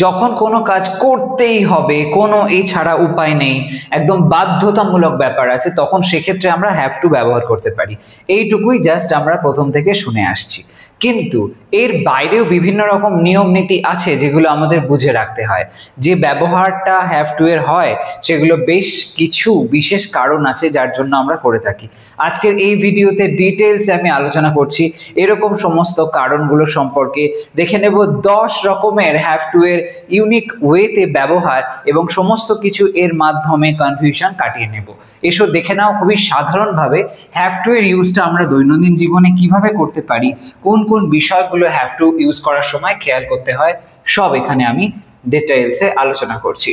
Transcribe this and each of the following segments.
যখন কোনো কাজ করতেই হবে, কোনো এছাড়া উপায় নেই, একদম বাধ্যতামূলক ব্যাপার আছে, তখন সেক্ষেত্রে আমরা হ্যাভ টু ব্যবহার করতে পারি। এইটুকুই জাস্ট আমরা প্রথম থেকে শুনে আসছি। কিন্তু এর বাইরেও বিভিন্ন রকম নিয়ম নীতি আছে যেগুলো আমাদের বুঝে রাখতে হয়। যে ব্যবহারটা হ্যাভ টু এর হয় সেগুলো বেশ কিছু বিশেষ কারণ আছে যার জন্য আমরা করে থাকি। আজকের এই ভিডিওতে ডিটেলসে আমি আলোচনা করছি এরকম সমস্ত কারণগুলো সম্পর্কে। দেখে নেব 10 রকমের হ্যাভ টু এর ইউনিক ওয়েতে ব্যবহার এবং সমস্ত কিছু এর মাধ্যমে কনফিউশন কাটিয়ে নেব। এসো দেখে নাও খুবই সাধারণভাবে হ্যাভ টু এর ইউজটা আমরা দৈনন্দিন জীবনে কিভাবে করতে পারি, কোন কোন বিষয়গুলো হ্যাভ টু ইউজ করার সময় খেয়াল করতে হয়, সব এখানে আমি ডিটেইলসে আলোচনা করছি।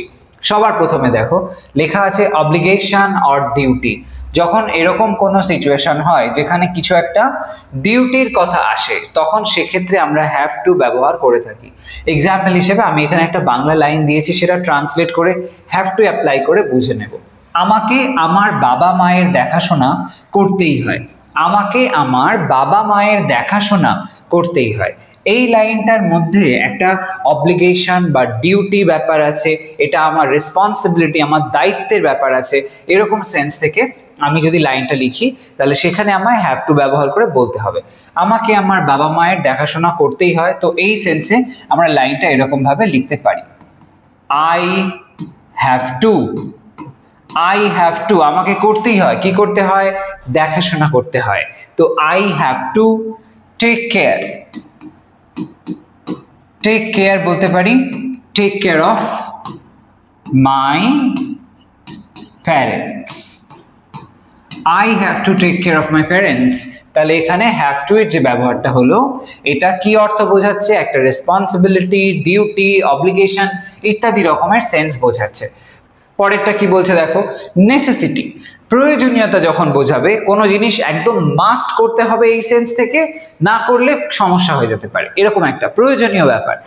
সবার প্রথমে দেখো লেখা আছে অব্লিগেশন অর ডিউটি। যখন এরকম কোনো সিচুয়েশন হয় যেখানে কিছু একটা ডিউটির কথা আসে, তখন সেক্ষেত্রে আমরা হ্যাভ টু ব্যবহার করে থাকি। এক্সাম্পল হিসেবে আমি এখানে একটা বাংলা লাইন দিয়েছি, সেটা ট্রান্সলেট করে হ্যাভ টু অ্যাপ্লাই করে বুঝে নেব। আমাকে আমার বাবা মায়ের দেখাশোনা করতেই হয়। আমাকে আমার বাবা মায়ের দেখাশোনা করতেই হয়। এই লাইনটার মধ্যে একটা অব্লিগেশন বা ডিউটি ব্যাপার আছে, এটা আমার রেসপন্সিবিলিটি, আমার দায়িত্বের ব্যাপার আছে। এরকম সেন্স থেকে আমি যদি লাইনটা লিখি তাহলে সেখানে আমায় হ্যাভ টু ব্যবহার করে বলতে হবে আমাকে আমার বাবা মায়ের দেখাশোনা করতেই হয়। তো এই সেন্সে আমরা লাইনটা এরকম ভাবে লিখতে পারি, I have two. I have two, আমাকে করতেই হয়, কি করতে হয়? দেখাশোনা করতে হয়। তো I have to take care. Take care বলতে পারি take care of my parents. I have to take care of my parents. তাহলে এখানে হ্যাভ টু এর যে ব্যবহারটা হলো, এটা কি অর্থ বোঝাচ্ছে? একটা রেসপন্সিবিলিটি, ডিউটি, অব্লিগেশন ইত্যাদি রকমের সেন্স বোঝাচ্ছে। পরেরটা কি বলছে দেখো, নেসেসিটি। প্রয়োজনীয়তা যখন বোঝাবে, কোনো জিনিস একদম মাস্ট করতে হবে এই সেন্স থেকে, না করলে সমস্যা হয়ে যেতে পারে, এরকম একটা প্রয়োজনীয় ব্যাপার।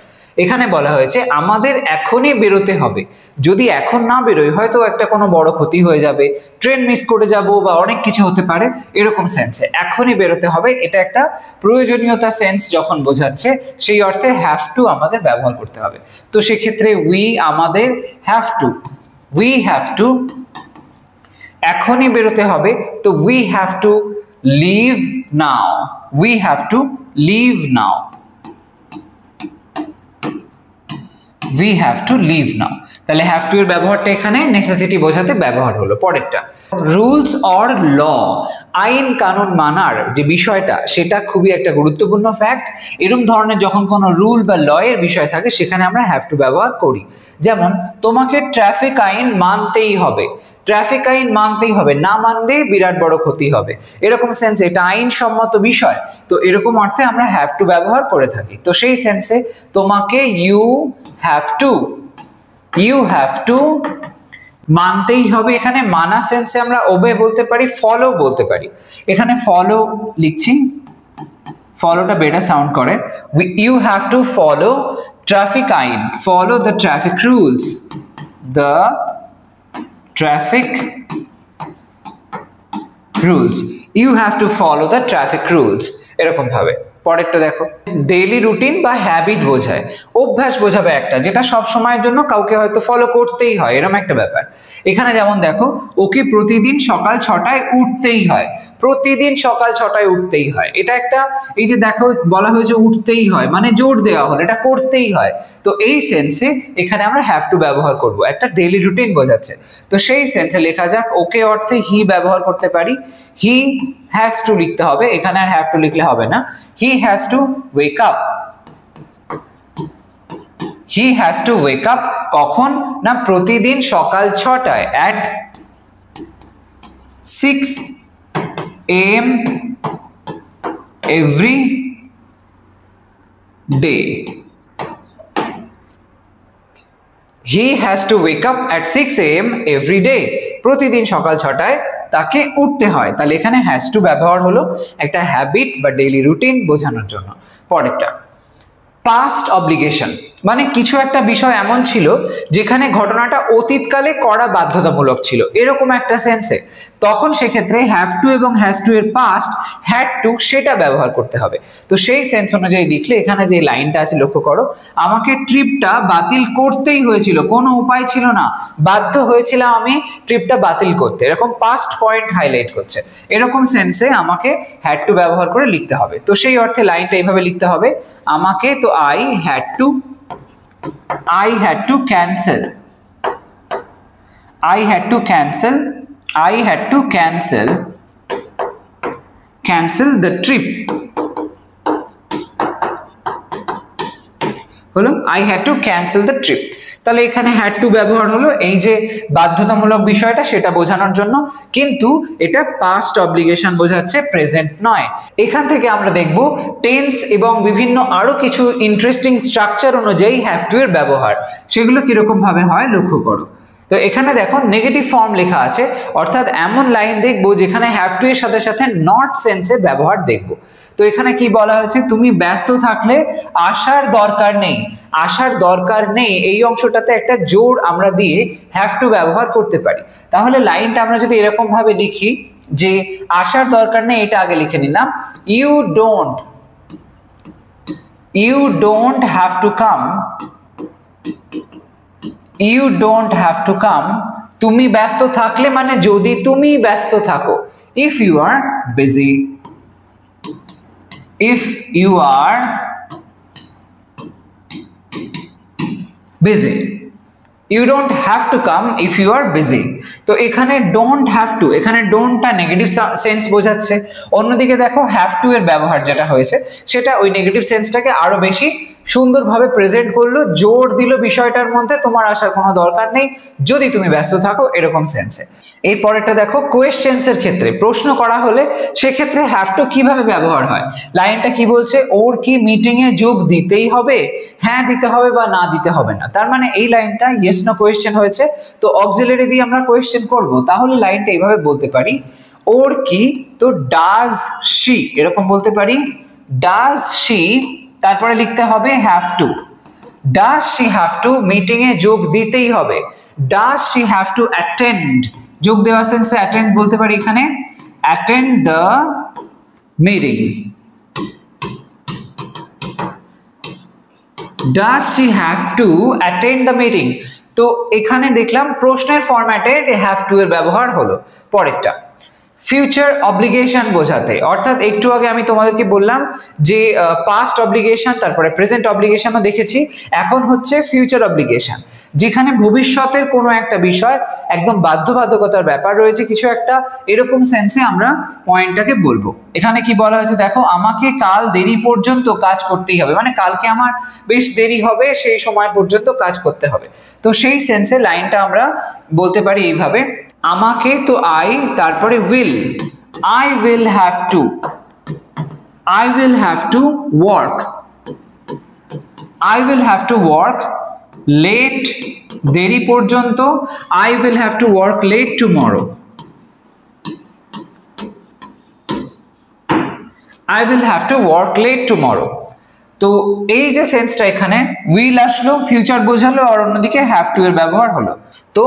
এখানে বলা হয়েছে আমাদের এখনই বেরোতে হবে, যদি এখন না বেরোই হয়তো একটা কোনো বড় ক্ষতি হয়ে যাবে, ট্রেন মিস করে যাব বা অনেক কিছু হতে পারে, এরকম সেন্সে এখনই বেরোতে হবে। এটা একটা প্রয়োজনীয়তা সেন্স যখন বোঝাচ্ছে, সেই অর্থে হ্যাভ টু আমাদের ব্যবহার করতে হবে। তো সেক্ষেত্রে উই, আমাদের, have to, we have to, এখনই বেরোতে হবে, তো we have to leave now. We have to leave now. We have to leave now. তাহলে হ্যাভ টু এর ব্যবহারটা এখানে নেসেসিটি বোঝাতে ব্যবহার হলো। পরেরটা রুলস অর ল। আইন কানুন মানার যে বিষয়টা, সেটা খুবই একটা গুরুত্বপূর্ণ ফ্যাক্ট। এরকম ধরনের যখন কোনো রুল বা ল এর বিষয় থাকে সেখানে আমরা হ্যাভ টু ব্যবহার করি। যেমন তোমাকে ট্রাফিক আইন মানতেই হবে। ট্রাফিক আইন মানতেই হবে, না মানলে বিরাট বড় ক্ষতি হবে, এরকম সেন্স, এটা আইনসম্মত বিষয়। তো এরকম অর্থে আমরা হ্যাভ টু ব্যবহার করে থাকি। তো সেই সেন্সে তোমাকে you have to, you have to মানতেই হবে। এখানে মানা সেন্সে আমরা ওবে বলতে পারি, ফলো বলতে পারি। এখানে ফলো লিখছি, ফলোটা বেটার সাউন্ড করে। You have to follow traffic আইন, follow the traffic rules, the traffic rules. You have to follow the traffic rules, এরকম ভাবে। পরেরটা দেখো, ডেইলি রুটিন বা হ্যাবিট বোঝায়, অভ্যাস বোঝাবে একটা, যেটা সব সময়ের জন্য কাউকে হয়তো ফলো করতেই হয়, এরকম একটা ব্যাপার। এখানে যেমন দেখো, ওকে প্রতিদিন সকাল 6টায় উঠতেই হয়। প্রতিদিন সকাল 6টায় উঠতেই হয়, এটা একটা, এই যে দেখো বলা হয়েছে উঠতেই হয়, মানে জোর দেওয়া হলো, এটা করতেই হয়। তো এই সেন্সে এখানে আমরা হ্যাভ টু ব্যবহার করব, একটা ডেইলি রুটিন বোঝাচ্ছে। তো সেই সেন্সে লেখা যাক, ওকে অর্থে হি ব্যবহার করতে পারি। হি হ্যাজ টু লিখতে হবে, এখানে আর হ্যাভ টু লিখলে হবে না। He has to wake up. He has to wake up কখন? না প্রতিদিন সকাল 6টায়, at 6 AM every day. He has to wake up at 6 AM every day. প্রতিদিন সকাল 6টায় তাকে উঠতে হয়। তাহলে এখানে হ্যাজ টু ব্যবহার হলো একটা হ্যাবিট বা ডেইলি রুটিন বোঝানোর জন্য। পরেরটা পাস্ট অব্লিগেশন। মানে কিছু একটা বিষয় এমন ছিল যেখানে ঘটনাটা অতীতকালে করা বাধ্যতামূলক ছিল, এরকম একটা সেন্সে, তখন সেক্ষেত্রে হ্যাভ টু এবং হ্যাজ টু এর পাস্ট হ্যাড টু সেটা ব্যবহার করতে হবে। তো সেই সেন্স অনুযায়ী লিখলে এখানে যে লাইনটা আছে লক্ষ্য করো, আমাকে ট্রিপটা বাতিল করতেই হয়েছিল, কোনো উপায় ছিল না, বাধ্য হয়েছিলাম আমি ট্রিপটা বাতিল করতে, এরকম পাস্ট পয়েন্ট হাইলাইট করছে, এরকম সেন্সে আমাকে হ্যাড টু ব্যবহার করে লিখতে হবে। তো সেই অর্থে লাইনটা এইভাবে লিখতে হবে, আমাকে, তো I had to cancel the trip, হলো I had to cancel the trip। তাহলে এখানে হ্যাড টু ব্যবহার হলো এই যে বাধ্যতামূলক বিষয়টা সেটা বোঝানোর জন্য, কিন্তু এটা পাস্ট অব্লিগেশন বোঝাচ্ছে, প্রেজেন্ট নয়। এখান থেকে আমরা দেখব টেন্স এবং বিভিন্ন আরো কিছু ইন্টারেস্টিং স্ট্রাকচার অনুযায়ী হ্যাভ টু এর ব্যবহার, সেগুলো কিরকম ভাবে হয় লক্ষ্য করো। তো এখানে দেখো নেগেটিভ ফর্ম লেখা আছে, অর্থাৎ এমন লাইন দেখবো যেখানে হ্যাভ টু এর সাথে সাথে নট সেন্সের ব্যবহার দেখবো। তো এখানে কি বলা হয়েছে, তুমি ব্যস্ত থাকলে আসার দরকার নেই, আসার দরকার নেই এই অংশটাতে একটা জোর আমরা দিয়ে হ্যাভ টু ব্যবহার করতে পারি। তাহলে লাইনটা আমরা যদি এরকম ভাবে লিখি যে আসার দরকার নেই, এটা আগে লিখে নিলাম, you don't have to come, you don't have to come, তুমি ব্যস্ত থাকলে মানে যদি তুমি ব্যস্ত থাকো, if you are busy, if you are busy, you don't have to come if you are busy। তো এখানে don't have to, এখানে ডোন্টটা নেগেটিভ সেন্স বোঝাচ্ছে, অন্যদিকে দেখো হ্যাভ টু এর ব্যবহার যেটা হয়েছে সেটা ওই নেগেটিভ সেন্সটাকে আরো বেশি সুন্দরভাবে প্রেজেন্ট করলো, জোর দিল বিষয়টার মধ্যে, তোমার আসার কোনো দরকার নেই যদি তুমি ব্যস্ত থাকো, এরকম সেন্সে। এই পরেরটা দেখো কোয়েশ্চেন্সের ক্ষেত্রে, প্রশ্ন করা হলে সেক্ষেত্রে হ্যাভ টু কিভাবে ব্যবহার হয়। লাইনটা কি বলছে, ওর কি মিটিং এ যোগ দিতেই হবে, হ্যাঁ দিতে হবে বা না দিতে হবে না, তার মানে এই লাইনটা ইয়েস নো কোয়েশ্চেন হয়েছে, তো অক্সিলারি দিয়ে আমরা কোয়েশ্চেন করব। তাহলে লাইনটা এইভাবে বলতে পারি, ওর কি, তো ডাজ শি, এরকম বলতে পারি, ডাজ শি, তারপরে লিখতে হবে have to, does she have to meeting এ যোগ দিতেই হবে, does she have to attend, যোগ দেওয়া সেন্সে অ্যাটেন্ড বলতে পারি এখানে, attend the meeting, does she have to attend the meeting. তো এখানে দেখলাম প্রশ্নের ফরম্যাটে হ্যাভ টু এর ব্যবহার হলো। পরেরটা ফিউচার অব্লিগেশন বোঝাতে, অর্থাৎ একটু আগে আমি তোমাদেরকে বললাম যে পাস্ট অব্লিগেশন তারপরে প্রেজেন্ট অব্লিগেশনও দেখেছি, এখন হচ্ছে ফিউচার অব্লিগেশন, যেখানে ভবিষ্যতের কোনো একটা বিষয় একদম বাধ্যবাধকতার ব্যাপার রয়েছে কিছু একটা, এরকম সেন্সে আমরা পয়েন্টটাকে বলবো। এখানে কি বলা হয়েছে দেখো, আমাকে কাল দেরি পর্যন্ত কাজ করতেই হবে, মানে কালকে আমার বেশ দেরি হবে, সেই সময় পর্যন্ত কাজ করতে হবে। তো সেই সেন্সে লাইনটা আমরা বলতে পারি এইভাবে, আমাকে, তো আই, তারপরে will, I will have to, I will have to work, I will have to work late, দেরি পর্যন্ত, I will have to work late tomorrow, I will have to work late tomorrow. তো এই যে সেন্সটা এখানে will আসলো, future বোঝালো, আর অন্যদিকে have to এর ব্যবহার হলো। তো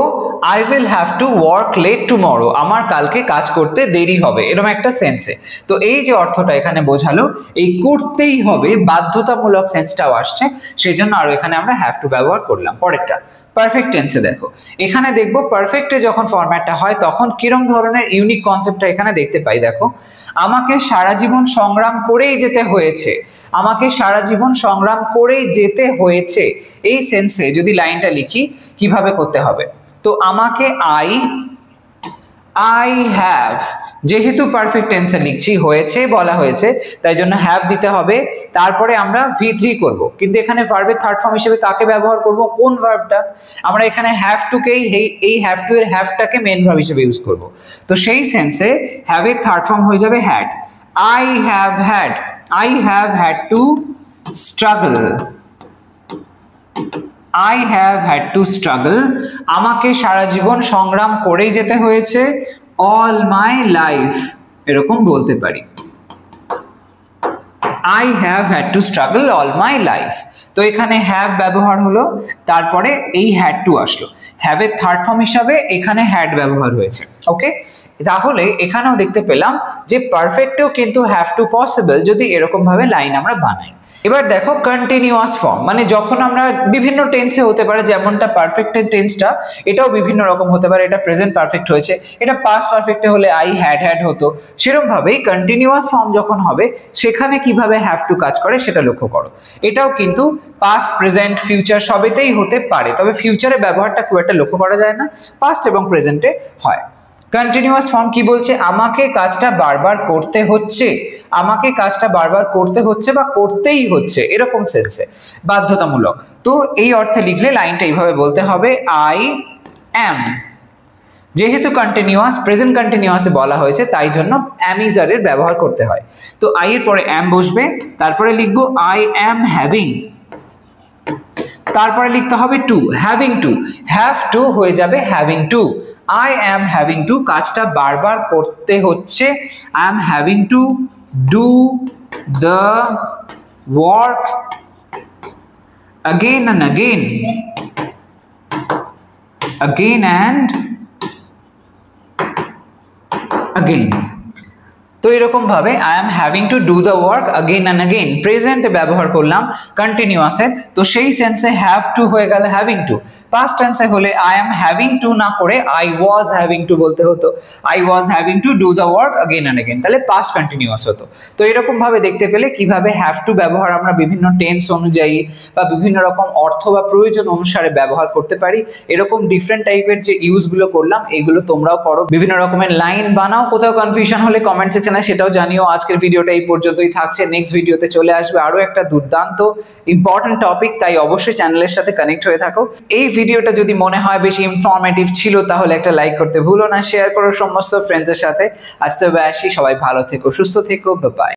I will have to work late tomorrow, আমার কালকে কাজ করতে দেরি হবে, এরকম একটা সেন্সে। তো এই যে অর্থটা এখানে বোঝালো, এই করতেই হবে বাধ্যতামূলক সেন্সটাও আসছে, সেই জন্য আরো এখানে আমরা হ্যাভ টু ব্যবহার করলাম। পরেরটা পারফেক্ট টেন্সে দেখো, এখানে দেখবো পারফেক্টে যখন ফরম্যাটটা হয় তখন কিরকম ধরনের ইউনিক কনসেপ্টটা এখানে দেখতে পাই। দেখো, আমাকে সারা জীবন সংগ্রাম করেই যেতে হয়েছে, আমাকে সারা জীবন সংগ্রাম করেই যেতে হয়েছে, এই সেন্সে যদি লাইনটা লিখি কিভাবে করতে হবে। তো আমাকে আই হ্যাভ, যেহেতু পারফেক্ট টেন্সে লিখছি, হয়েছে বলা হয়েছে, তাই জন্য হ্যাভ দিতে হবে, তারপরে আমরা V3 করব। কিন্তু এখানে ভার্বের থার্ড ফর্ম হিসেবে কাকে ব্যবহার করব, কোন ভার্বটা, আমরা এখানে হ্যাভ টুকেই, এই হ্যাভ টু এর হ্যাভটাকে মেন ভার্ব হিসেবে ইউজ করব। তো সেই সেন্সে হ্যাভ এর থার্ড ফর্ম হয়ে যাবে had, I have had, I have had to struggle, I have had to struggle, আমাকে সারা জীবন সংগ্রাম করেই যেতে হয়েছে, all my life, এরকম বলতে পারি। I have had to struggle all my life. তো এখানে have ব্যবহার হলো, তারপরে এই had to আসলো, have এর থার্ড ফর্ম হিসাবে এখানে had ব্যবহার হয়েছে। ওকে, তাহলে এখানেও দেখতে পেলাম যে পারফেক্টেও কিন্তু have to পসিবল যদি এরকম ভাবে লাইন আমরা বানাই। এবার দেখো কন্টিনিউয়াস ফর্ম, মানে যখন আমরা বিভিন্ন টেন্সে হতে পারে, যেমনটা পারফেক্টের টেন্সটা এটাও বিভিন্ন রকম হতে পারে, এটা প্রেজেন্ট পারফেক্ট হয়েছে, এটা পাস্ট পারফেক্টে হলে আই হ্যাড হতো, সেরকম ভাবেই কন্টিনিউয়াস ফর্ম যখন হবে সেখানে কিভাবে হ্যাভ টু কাজ করে সেটা লক্ষ্য করো। এটাও কিন্তু পাস্ট, প্রেজেন্ট, ফিউচার সবেতেই হতে পারে, তবে ফিউচারে ব্যবহারটা খুব একটা লক্ষ্য করা যায় না, পাস্ট এবং প্রেজেন্টে হয়। কন্টিনিউয়াস ফর্ম কি বলছে? আমাকে কাজটা বারবার করতে হচ্ছে, আমাকে কাজটা বারবার করতে হচ্ছে বা করতেই হচ্ছে, এরকম সেন্সে, বাধ্যতামূলক। তো এই অর্থে লিখলে লাইনটা এইভাবে বলতে হবে, আই অ্যাম। যেহেতু কন্টিনিউয়াস, প্রেজেন্ট কন্টিনিউয়াসে বলা হয়েছে তাই জন্য অ্যাম ইজ আর এর ব্যবহার করতে হয়। তো আই এর পরে অ্যাম বসবে, তারপরে লিখবো আই অ্যাম হ্যাভিং, তারপরে লিখতে হবে to, having to, have to হয়ে যাবে having to. I am having to, কাজটা বারবার করতে হচ্ছে, I am having to do the work again and again, again and again। তো এরকম ভাবে I am having to do the work again and again, প্রেজেন্টে ব্যবহার করলাম কন্টিনিউয়াসে, তো সেই সেন্সে হ্যাভ টু হয়ে গেল হ্যাভিং টু। পাস্ট টেন্সে হলে আই এম হ্যাভিং টু না করে আই ওয়াজ হ্যাভিং টু বলতে হতো, I was having to do the work again and again, তাহলে পাস্ট কন্টিনিউয়াস হতো। তো এরকম ভাবে দেখতে পেলে কিভাবে হ্যাভ টু ব্যবহার আমরা বিভিন্ন টেন্স অনুযায়ী বা বিভিন্ন রকম অর্থ বা প্রয়োজন অনুসারে ব্যবহার করতে পারি। এরকম ডিফারেন্ট টাইপের যে ইউজগুলো করলাম এগুলো তোমরাও করো, বিভিন্ন রকমের লাইন বানাও। কোথাও কনফিউশন হলে কমেন্ট সেকশনে সেটাও জানিও। আজকের ভিডিওটা এই পর্যন্তই থাকছে, নেক্সট ভিডিওতে চলে আসবে আরো একটা দুর্দান্ত ইম্পর্টেন্ট টপিক, তাই অবশ্যই চ্যানেলের সাথে কানেক্ট হয়ে থাকো। এই ভিডিওটা যদি মনে হয় বেশি ইনফরমেটিভ ছিল তাহলে একটা লাইক করতে ভুলো না, শেয়ার করো সমস্ত ফ্রেন্ডসের সাথে। আজ তবে আসি, সবাই ভালো থেকো, সুস্থ থেকো, বাই বাই।